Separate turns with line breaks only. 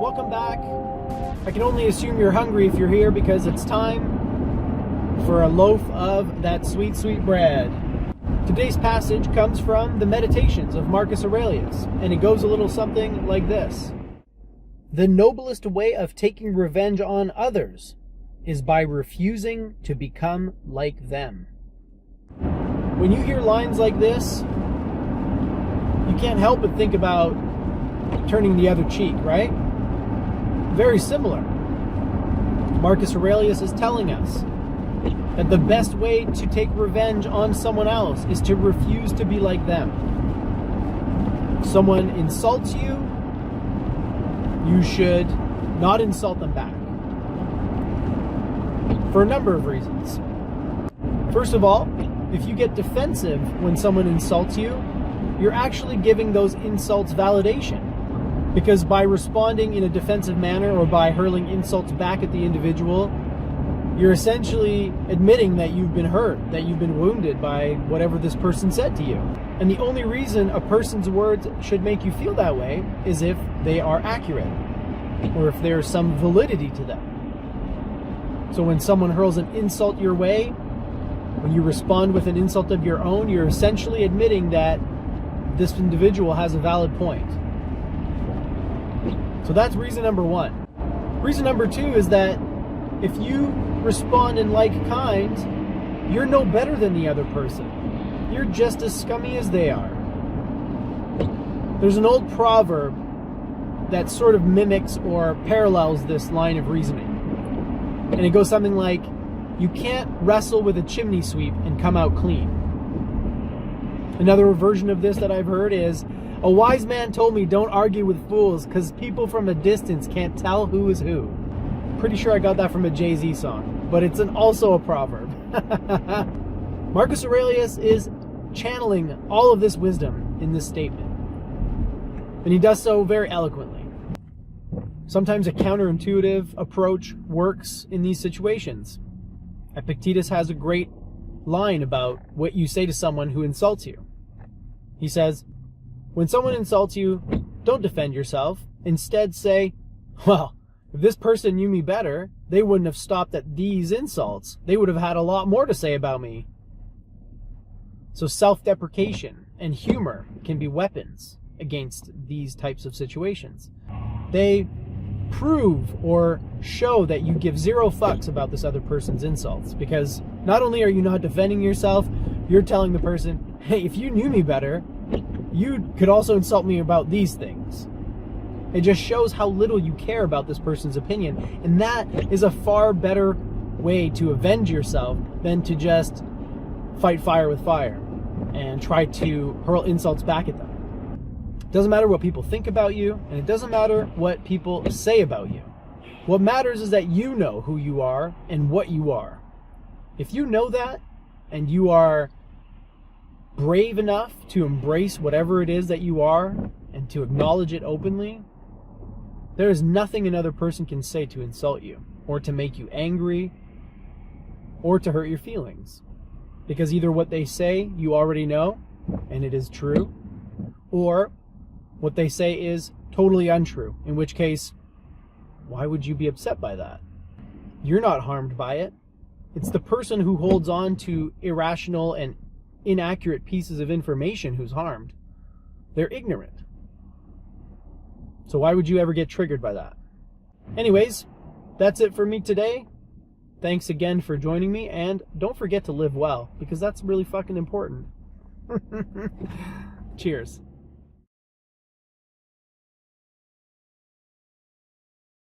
welcome back. I can only assume you're hungry if you're here because it's time for a loaf of that sweet, sweet bread. Today's passage comes from the Meditations of Marcus Aurelius, and it goes a little something like this. The noblest way of taking revenge on others is by refusing to become like them. When you hear lines like this, you can't help but think about turning the other cheek, right? Very similar. Marcus Aurelius is telling us that the best way to take revenge on someone else is to refuse to be like them. If someone insults you, you should not insult them back. For a number of reasons. First of all, if you get defensive when someone insults you, you're actually giving those insults validation. Because by responding in a defensive manner or by hurling insults back at the individual, you're essentially admitting that you've been hurt, that you've been wounded by whatever this person said to you. And the only reason a person's words should make you feel that way is if they are accurate, or if there's some validity to them. So when someone hurls an insult your way, when you respond with an insult of your own, you're essentially admitting that this individual has a valid point. So that's reason number one. Reason number two is that if you respond in like kind, you're no better than the other person. You're just as scummy as they are. There's an old proverb that sort of mimics or parallels this line of reasoning. And it goes something like, you can't wrestle with a chimney sweep and come out clean. Another version of this that I've heard is, a wise man told me don't argue with fools because people from a distance can't tell who is who. Pretty sure I got that from a Jay-Z song, but it's also a proverb. Marcus Aurelius is channeling all of this wisdom in this statement. And he does so very eloquently. Sometimes a counterintuitive approach works in these situations. Epictetus has a great line about what you say to someone who insults you. He says, when someone insults you, don't defend yourself. Instead say, well, if this person knew me better, they wouldn't have stopped at these insults. They would have had a lot more to say about me. So self-deprecation and humor can be weapons against these types of situations. They prove or show that you give zero fucks about this other person's insults, because not only are you not defending yourself, you're telling the person, hey, if you knew me better, you could also insult me about these things. It just shows how little you care about this person's opinion. And that is a far better way to avenge yourself than to just fight fire with fire and try to hurl insults back at them. It doesn't matter what people think about you, and it doesn't matter what people say about you. What matters is that you know who you are and what you are. If you know that, and you are brave enough to embrace whatever it is that you are and to acknowledge it openly, there is nothing another person can say to insult you or to make you angry or to hurt your feelings. Because either what they say you already know and it is true, or what they say is totally untrue, in which case, why would you be upset by that? You're not harmed by it. It's the person who holds on to irrational and inaccurate pieces of information who's harmed. They're ignorant. So why would you ever get triggered by that? Anyways, that's it for me today. Thanks again for joining me, and don't forget to live well, because that's really fucking important. Cheers.